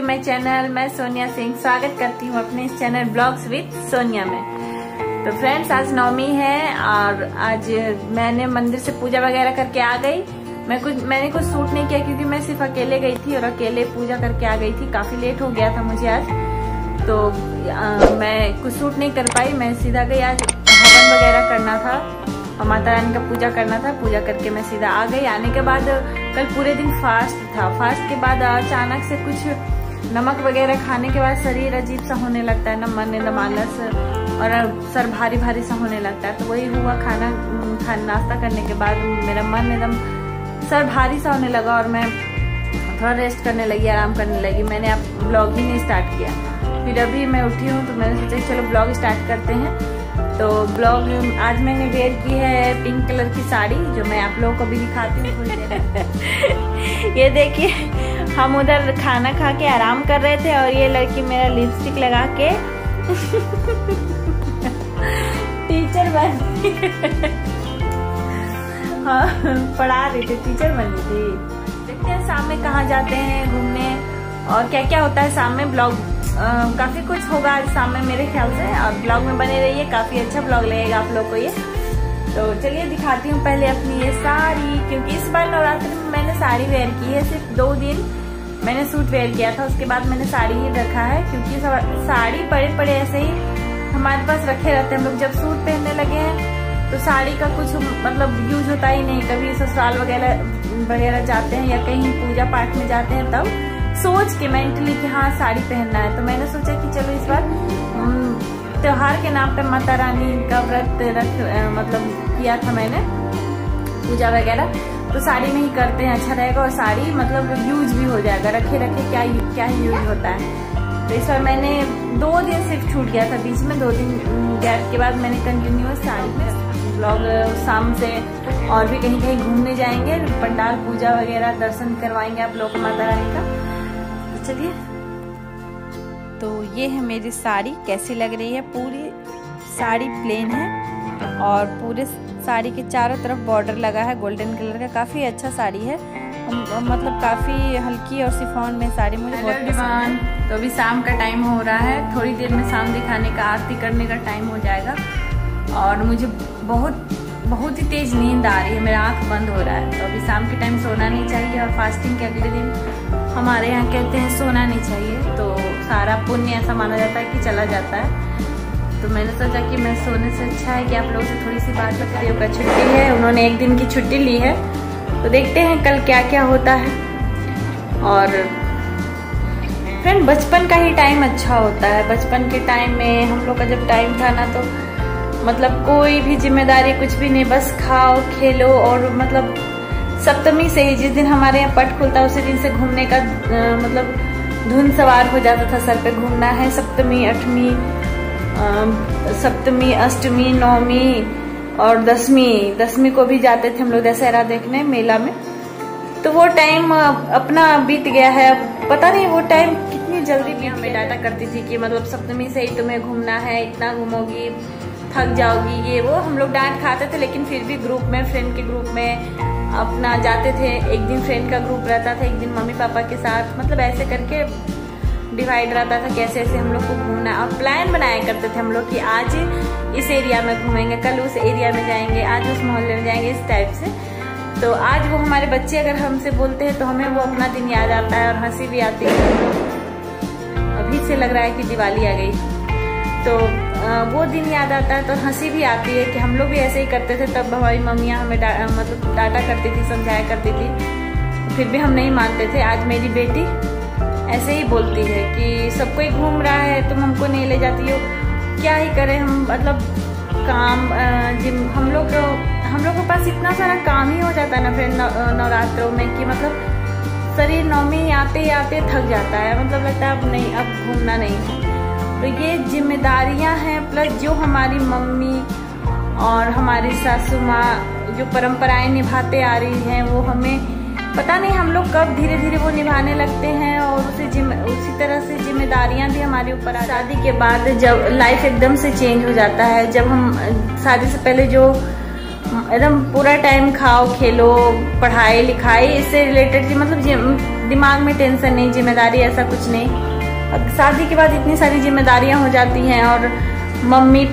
My channel. मैं सोनिया सिंह स्वागत करती हूँ अपने इस चैनल ब्लॉग्स विद सोनिया में। तो फ्रेंड्स, आज नवमी है और आज मैंने मंदिर से पूजा वगैरह करके आ गई। मैंने कुछ शूट नहीं किया क्योंकि मैं सिर्फ अकेले गई थी और अकेले पूजा करके आ गई थी। काफी लेट हो गया था मुझे आज, तो मैं कुछ शूट नहीं कर पाई। मैं सीधा गई, आज हवन वगैरह करना था और माता रानी का पूजा करना था। पूजा करके मैं सीधा आ गई। आने के बाद कल पूरे दिन फास्ट था। फास्ट के बाद अचानक से कुछ नमक वगैरह खाने के बाद शरीर अजीब सा होने लगता है, न मन न आलस और सर भारी भारी सा होने लगता है। तो वही हुआ, खाना नाश्ता करने के बाद मेरा मन एकदम सर भारी सा होने लगा और मैं थोड़ा रेस्ट करने लगी, आराम करने लगी। मैंने अब ब्लॉग ही नहीं स्टार्ट किया। फिर अभी मैं उठी हूँ तो मैंने सोचा चलो ब्लॉग स्टार्ट करते हैं। तो ब्लॉग आज मैंने वेयर की है पिंक कलर की साड़ी, जो मैं आप लोगों को भी दिखाती हूँ थोड़ी देर। ये देखिए, हम उधर खाना खा के आराम कर रहे थे और ये लड़की मेरा लिपस्टिक लगा के टीचर बन हाँ, पढ़ा रही थी, टीचर बन रही थी। देखते हैं शाम में कहाँ जाते हैं घूमने और क्या क्या होता है शाम में। ब्लॉग काफी कुछ होगा आज शाम में मेरे ख्याल से, और ब्लॉग में बने रहिए, काफी अच्छा ब्लॉग लगेगा आप लोग को ये। तो चलिए दिखाती हूँ पहले अपनी ये साड़ी, क्योंकि इस बार नवरात्रि में मैंने साड़ी वेयर की है। सिर्फ 2 दिन मैंने सूट वेयर किया था, उसके बाद मैंने साड़ी ही रखा है, क्योंकि साड़ी पड़े पड़े ऐसे ही हमारे पास रखे रहते हैं। हम लोग जब सूट पहनने लगे हैं तो साड़ी का कुछ मतलब यूज होता ही नहीं। कभी ससुराल वगैरह जाते हैं या कहीं पूजा पाठ में जाते हैं तब सोच के मेंटली कि हाँ साड़ी पहनना है। तो मैंने सोचा कि चलो इस बार त्योहार के नाम पे माता रानी का व्रत मतलब किया था मैंने पूजा वगैरह, तो साड़ी में ही करते हैं, अच्छा रहेगा और साड़ी मतलब यूज भी हो जाएगा। रखे रखे क्या ही यूज होता है। तो इस बार मैंने 2 दिन सिर्फ छूट गया था, बीच में 2 दिन गैप के बाद मैंने कंटिन्यूअस साड़ी में ब्लॉग। शाम से और भी कहीं कहीं घूमने जाएंगे, पंडाल पूजा वगैरह दर्शन करवाएंगे आप लोग को माता रानी का। चलिए, तो ये है मेरी साड़ी, कैसी लग रही है। पूरी साड़ी प्लेन है और पूरे साड़ी के चारों तरफ बॉर्डर लगा है गोल्डन कलर का। काफ़ी अच्छा साड़ी है, मतलब काफ़ी हल्की और शिफॉन में साड़ी मुझे बहुत पसंद है। तो अभी शाम का टाइम हो रहा है, थोड़ी देर में शाम दिखाने का, आरती करने का टाइम हो जाएगा और मुझे बहुत ही तेज नींद आ रही है, मेरा आँख बंद हो रहा है। तो अभी शाम के टाइम सोना नहीं चाहिए और फास्टिंग के अगले दिन हमारे यहाँ कहते हैं सोना नहीं चाहिए, तो सारा पुण्य ऐसा माना जाता है कि चला जाता है। तो मैंने सोचा कि मैं सोने से अच्छा है कि आप लोगों से थोड़ी सी बात करते हैं। का छुट्टी है, उन्होंने 1 दिन की छुट्टी ली है, तो देखते हैं कल क्या क्या होता है। और फ्रेंड, बचपन का ही टाइम अच्छा होता है। बचपन के टाइम में हम लोग का जब टाइम था ना, तो मतलब कोई भी जिम्मेदारी कुछ भी नहीं, बस खाओ खेलो। और मतलब सप्तमी से ही, जिस दिन हमारे यहाँ पट खुलता है उसी दिन से घूमने का मतलब धुन सवार हो जाता था, सर पे घूमना है। सप्तमी, अष्टमी, नवमी और दसवीं को भी जाते थे हम लोग दशहरा देखने मेला में। तो वो टाइम अपना बीत गया है, अब पता नहीं वो टाइम कितनी जल्दी बीत। हमें डांटा करती थी कि मतलब सप्तमी से ही तुम्हें घूमना है, इतना घूमोगी थक जाओगी, ये वो हम लोग डांट खाते थे। लेकिन फिर भी ग्रुप में, फ्रेंड के ग्रुप में अपना जाते थे। एक दिन फ्रेंड का ग्रुप रहता था, एक दिन मम्मी पापा के साथ, मतलब ऐसे करके डिवाइड रहता था कैसे ऐसे हम लोग को घूमना। और प्लान बनाया करते थे हम लोग कि आज इस एरिया में घूमेंगे, कल उस एरिया में जाएंगे, आज उस मोहल्ले में जाएंगे, इस टाइप से। तो आज वो हमारे बच्चे अगर हमसे बोलते हैं तो हमें वो अपना दिन याद आता है और हंसी भी आती है। अभी से लग रहा है कि दिवाली आ गई, तो वो दिन याद आता है तो हंसी भी आती है कि हम लोग भी ऐसे ही करते थे। तब हमारी मम्मियाँ हमें मतलब डांटा करती थी, समझाया करती थी, फिर भी हम नहीं मानते थे। आज मेरी बेटी ऐसे ही बोलती है कि सब कोई घूम रहा है, तुम हमको नहीं ले जाती हो, क्या ही करें हम। मतलब काम हम लोग के पास इतना सारा काम ही हो जाता है ना फ्रेंड नवरात्रों में, कि मतलब शरीर नवमी आते आते थक जाता है। मतलब लगता है अब नहीं, अब घूमना नहीं है। तो ये जिम्मेदारियां हैं, प्लस जो हमारी मम्मी और हमारी सासू माँ जो परंपराएं निभाते आ रही हैं, वो हमें पता नहीं हम लोग कब धीरे धीरे वो निभाने लगते हैं और उसी तरह से जिम्मेदारियां भी हमारे ऊपर आ। शादी के बाद जब लाइफ एकदम से चेंज हो जाता है, जब हम शादी से पहले जो एकदम पूरा टाइम खाओ खेलो पढ़ाई लिखाई इससे रिलेटेड, मतलब दिमाग में टेंशन नहीं, जिम्मेदारी ऐसा कुछ नहीं। अब शादी के बाद इतनी सारी जिम्मेदारियां हो जाती हैं और मम्मी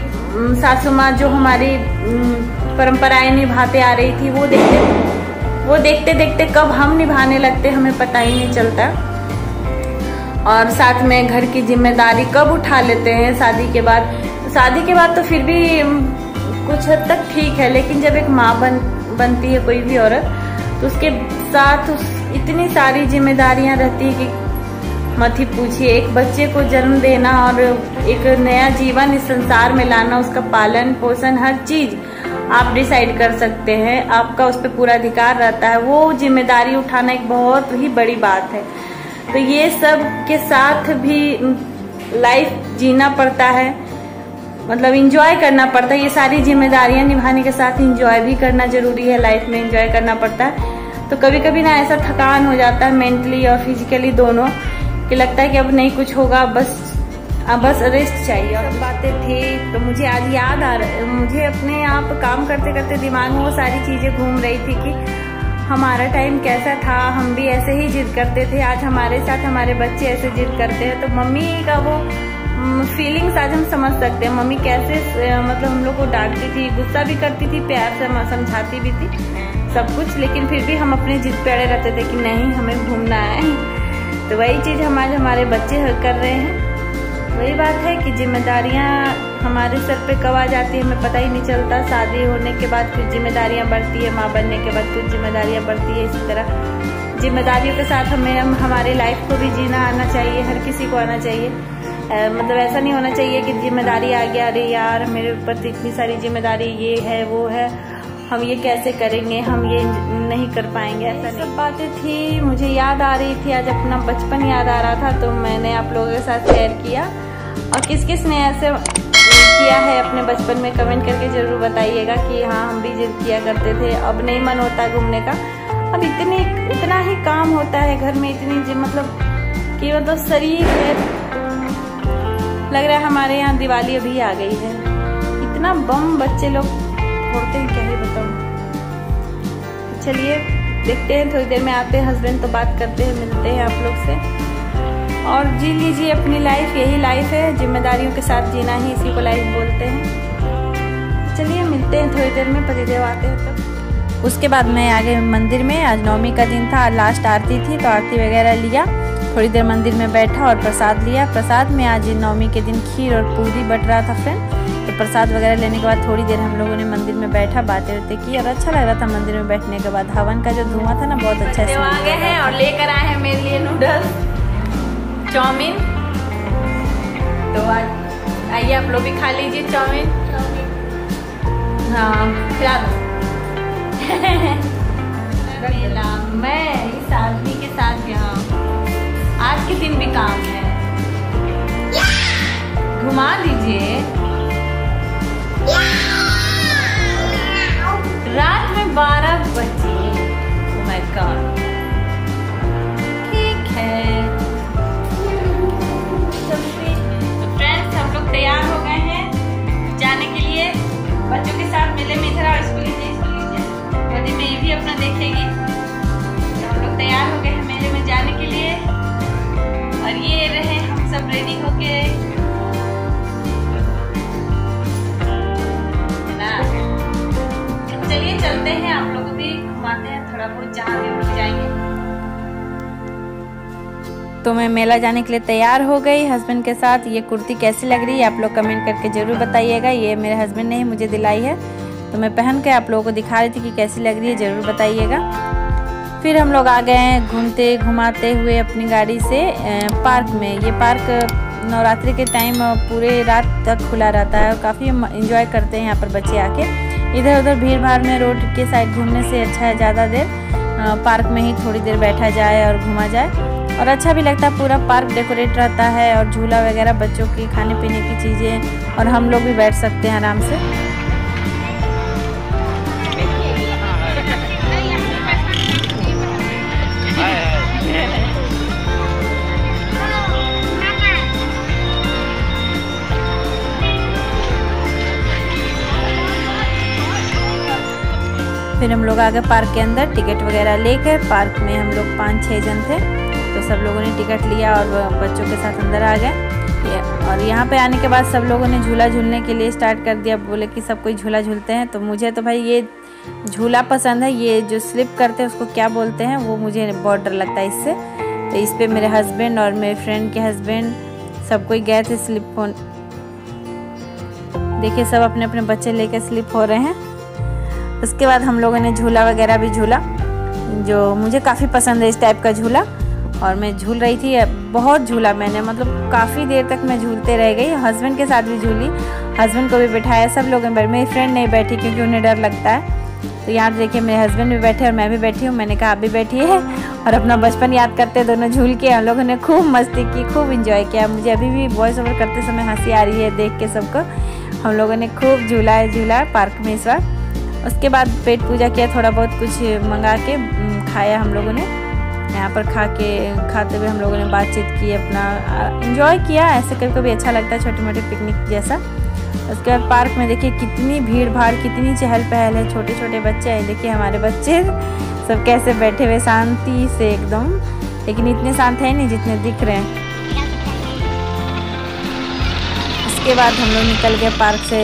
सासू माँ जो हमारी परंपराएं निभाते आ रही थी वो देखते देखते कब हम निभाने लगते हमें पता ही नहीं चलता। और साथ में घर की जिम्मेदारी कब उठा लेते हैं शादी के बाद तो फिर भी कुछ हद तक ठीक है, लेकिन जब एक माँ बनती है कोई भी औरत तो उसके साथ इतनी सारी जिम्मेदारियां रहती है कि मत ही पूछिए। एक बच्चे को जन्म देना और एक नया जीवन इस संसार में लाना, उसका पालन पोषण हर चीज आप डिसाइड कर सकते हैं, आपका उस पर पूरा अधिकार रहता है। वो जिम्मेदारी उठाना एक बहुत ही बड़ी बात है। तो ये सब के साथ भी लाइफ जीना पड़ता है, मतलब इंजॉय करना पड़ता है। ये सारी जिम्मेदारियां निभाने के साथ इंजॉय भी करना जरूरी है, लाइफ में इंजॉय करना पड़ता है। तो कभी कभी ना ऐसा थकान हो जाता है मेंटली और फिजिकली दोनों, कि लगता है कि अब नहीं कुछ होगा, बस रेस्ट चाहिए। और बातें थी तो मुझे आज याद आ रहा, मुझे अपने आप काम करते करते दिमाग में वो सारी चीजें घूम रही थी कि हमारा टाइम कैसा था, हम भी ऐसे ही जिद करते थे, आज हमारे साथ हमारे बच्चे ऐसे जिद करते हैं। तो मम्मी का वो फीलिंग्स आज हम समझ सकते हैं। मम्मी कैसे मतलब हम लोग को डांटती थी, गुस्सा भी करती थी, प्यार से समझाती भी थी सब कुछ, लेकिन फिर भी हम अपने जिद पे अड़े रहते थे कि नहीं हमें घूमना है। तो वही चीज हमारे बच्चे कर रहे हैं। वही बात है कि जिम्मेदारियां हमारे सर पे कब आ जाती है हमें पता ही नहीं चलता। शादी होने के बाद कुछ जिम्मेदारियां बढ़ती है, माँ बनने के बाद कुछ जिम्मेदारियां बढ़ती है। इसी तरह जिम्मेदारियों के साथ हमें हमारी लाइफ को भी जीना आना चाहिए, हर किसी को आना चाहिए। मतलब ऐसा नहीं होना चाहिए कि जिम्मेदारी आ गया, अरे यार मेरे ऊपर तो इतनी सारी जिम्मेदारी, ये है वो है, हम ये कैसे करेंगे, हम ये नहीं कर पाएंगे। ऐसा सब बातें थी, मुझे याद आ रही थी, आज अपना बचपन याद आ रहा था तो मैंने आप लोगों के साथ शेयर किया। और किस किस ने ऐसे किया है अपने बचपन में कमेंट करके जरूर बताइएगा कि हाँ हम भी जिद किया करते थे, अब नहीं मन होता घूमने का। अब इतना ही काम होता है घर में, इतनी मतलब कि मतलब शरीर है। लग रहा है हमारे यहाँ दिवाली अभी आ गई है, इतना बम बच्चे लोग फोड़ते हैं, क्या ही बताऊं। चलिए देखते हैं, थोड़ी देर में आते हैं हस्बैंड तो बात करते हैं, मिलते हैं आप लोग से। और जी लीजिए अपनी लाइफ, यही लाइफ है, जिम्मेदारियों के साथ जीना ही इसी को लाइफ बोलते हैं। चलिए मिलते हैं थोड़ी देर में, पतिदेव आते हैं तब। उसके बाद मैं आ गई मंदिर में। आज नवमी का दिन था, लास्ट आरती थी तो आरती वगैरह लिया, थोड़ी देर मंदिर में बैठा और प्रसाद लिया। प्रसाद में आज नवमी के दिन खीर और पूरी बट रहा था फ्रेंड। तो प्रसाद वगैरह लेने के बाद थोड़ी देर हम लोगों ने मंदिर में बैठा, बातें बातें की और अच्छा लग रहा था मंदिर में बैठने के बाद। हवन का जो धुआं था ना बहुत अच्छा से आ गए हैं और लेकर आए हैं मेरे लिए नूडल्स चाउमीन। तो आइए आप लोग भी खा लीजिए चाउमीन। हाँ खिला दो। मैं इस आदमी के साथ यहाँ आज के दिन भी काम है, घुमा दीजिए। रात में 12 बजे। ओह माय गॉड, ठीक है। तो फ्रेंड्स हम लोग तैयार हो गए हैं जाने के लिए बच्चों के साथ मेले में। इधर आओ, इसको लीजिए, गोदी में ये भी अपना देखेगी। तो हम लोग तैयार हो गए हैं मेले में जाने के लिए और ये रहे हम सब रेडी होके ना। चलिए चलते हैं, आप लोगों को भी घुमाते हैं थोड़ा बहुत जहाँ भी हम लोग जाएंगे। तो मैं मेला जाने के लिए तैयार हो गई हस्बैंड के साथ। ये कुर्ती कैसी लग रही है आप लोग कमेंट करके जरूर बताइएगा। ये मेरे हस्बैंड ने ही मुझे दिलाई है तो मैं पहन के आप लोगों को दिखा रही थी कि कैसी लग रही है, जरूर बताइएगा। फिर हम लोग आ गए हैं घूमते घुमाते हुए अपनी गाड़ी से पार्क में। ये पार्क नवरात्रि के टाइम पूरे रात तक खुला रहता है और काफ़ी इंजॉय करते हैं यहाँ पर बच्चे आके। इधर उधर भीड़ भाड़ में रोड के साइड घूमने से अच्छा है ज़्यादा देर पार्क में ही थोड़ी देर बैठा जाए और घूमा जाए और अच्छा भी लगता है। पूरा पार्क डेकोरेट रहता है और झूला वगैरह बच्चों की खाने पीने की चीज़ें, और हम लोग भी बैठ सकते हैं आराम से। फिर हम लोग आ गए पार्क के अंदर टिकट वगैरह लेकर। पार्क में हम लोग 5-6 जन थे, तो सब लोगों ने टिकट लिया और बच्चों के साथ अंदर आ गए। और यहाँ पे आने के बाद सब लोगों ने झूला झूलने के लिए स्टार्ट कर दिया। बोले कि सब कोई झूला झूलते हैं, तो मुझे तो भाई ये झूला पसंद है। ये जो स्लिप करते हैं उसको क्या बोलते हैं, वो मुझे बहुत डर लगता है इससे। तो इस पे मेरे हस्बैंड और मेरे फ्रेंड के हस्बैंड सब कोई गए थे स्लिप होने। देखिए सब अपने अपने बच्चे लेके स्लिप हो रहे हैं। उसके बाद हम लोगों ने झूला वगैरह भी झूला, जो मुझे काफ़ी पसंद है इस टाइप का झूला। और मैं झूल रही थी, बहुत झूला मैंने, मतलब काफ़ी देर तक मैं झूलते रह गई। हस्बैंड के साथ भी झूली, हस्बैंड को भी बैठाया, सब लोगों ने। मेरी फ्रेंड नहीं बैठी क्योंकि उन्हें डर लगता है। तो यहाँ देखिए मेरे हस्बैंड भी बैठे और मैं भी बैठी हूँ। मैंने कहा आप भी बैठिए और अपना बचपन याद करते दोनों झूल के। हम लोगों ने खूब मस्ती की, खूब इंजॉय किया। मुझे अभी भी वॉइस ओवर करते समय हंसी आ रही है देख के सबको। हम लोगों ने खूब झूला पार्क में इस बार। उसके बाद पेट पूजा किया, थोड़ा बहुत कुछ मंगा के खाया हम लोगों ने। यहाँ पर खाते हुए हम लोगों ने बातचीत की, अपना एंजॉय किया। ऐसे कभी कभी अच्छा लगता है, छोटे मोटे पिकनिक जैसा। उसके बाद पार्क में देखिए कितनी भीड़ भाड़, कितनी चहल पहल है। छोटे छोटे बच्चे हैं, देखिए हमारे बच्चे सब कैसे बैठे हुए शांति से एकदम, लेकिन इतने शांत है नहीं जितने दिख रहे हैं। उसके बाद हम लोग निकल गए पार्क से।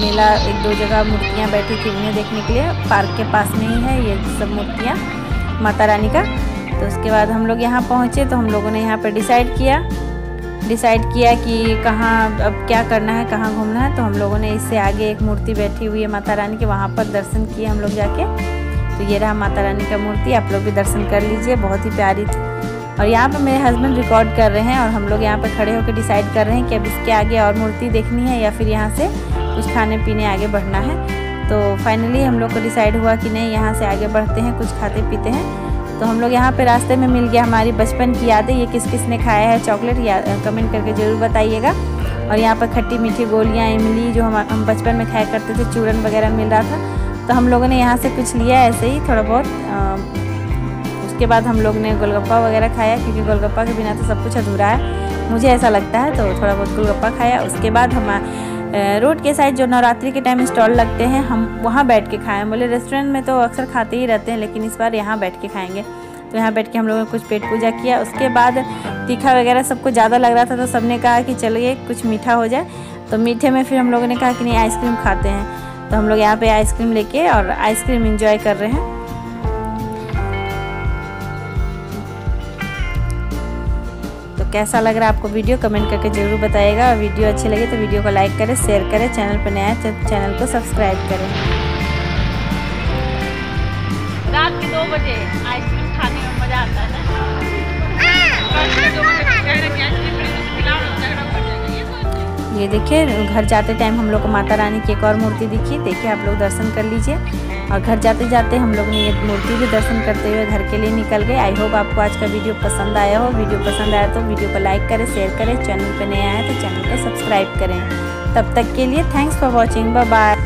मेला 1-2 जगह मूर्तियाँ बैठी थी, उन्हें देखने के लिए। पार्क के पास में ही है ये सब मूर्तियाँ माता रानी का। तो उसके बाद हम लोग यहाँ पहुँचे, तो हम लोगों ने यहाँ पर डिसाइड किया कि कहाँ अब क्या करना है, कहाँ घूमना है। तो हम लोगों ने इससे आगे एक मूर्ति बैठी हुई है माता रानी के, वहाँ पर दर्शन किए हम लोग जाके। तो ये रहा माता रानी का मूर्ति, आप लोग भी दर्शन कर लीजिए, बहुत ही प्यारी थी। और यहाँ पर मेरे हस्बैंड रिकॉर्ड कर रहे हैं और हम लोग यहाँ पर खड़े होकर डिसाइड कर रहे हैं कि अब इसके आगे और मूर्ति देखनी है या फिर यहाँ से कुछ खाने पीने आगे बढ़ना है। तो फाइनली हम लोग को डिसाइड हुआ कि नहीं, यहाँ से आगे बढ़ते हैं, कुछ खाते पीते हैं। तो हम लोग यहाँ पे रास्ते में मिल गया हमारी बचपन की यादें। ये किस किस ने खाया है चॉकलेट, या कमेंट करके ज़रूर बताइएगा। और यहाँ पर खट्टी मीठी गोलियाँ, इमली जो हम बचपन में खाया करते थे, चूरन वगैरह मिल रहा था। तो हम लोगों ने यहाँ से कुछ लिया ऐसे ही थोड़ा बहुत। उसके बाद हम लोग ने गोलगप्पा वगैरह खाया, क्योंकि गोलगप्पा के बिना तो सब कुछ अधूरा है, मुझे ऐसा लगता है। तो थोड़ा बहुत गोलगप्पा खाया। उसके बाद हम रोड के साइड जो नवरात्रि के टाइम स्टॉल लगते हैं, हम वहाँ बैठ के खाएँ। बोले रेस्टोरेंट में तो अक्सर खाते ही रहते हैं, लेकिन इस बार यहाँ बैठ के खाएंगे। तो यहाँ बैठ के हम लोगों ने कुछ पेट पूजा किया। उसके बाद तीखा वगैरह सबको ज़्यादा लग रहा था, तो सबने कहा कि चलिए कुछ मीठा हो जाए। तो मीठे में फिर हम लोगों ने कहा कि नहीं, आइसक्रीम खाते हैं। तो हम लोग यहाँ पे आइसक्रीम लेके और आइसक्रीम एंजॉय कर रहे हैं। तो कैसा लग रहा है आपको वीडियो, कमेंट करके ज़रूर बताइएगा। और वीडियो अच्छी लगे तो वीडियो को लाइक करें, शेयर करें। चैनल पर नया है तो चैनल को सब्सक्राइब करें। रात के 2 बजे आइसक्रीम खाने में मज़ा आता है ना। ये देखिए घर जाते टाइम हम लोग को माता रानी की एक और मूर्ति दिखी, देखिए आप लोग दर्शन कर लीजिए। और घर जाते जाते हम लोग ने ये मूर्ति भी दर्शन करते हुए घर के लिए निकल गए। आई होप आपको आज का वीडियो पसंद आया हो। वीडियो पसंद आया तो वीडियो को लाइक करें, शेयर करें। चैनल पर नया है तो चैनल को सब्सक्राइब करें। तब तक के लिए thanks for watching, bye bye.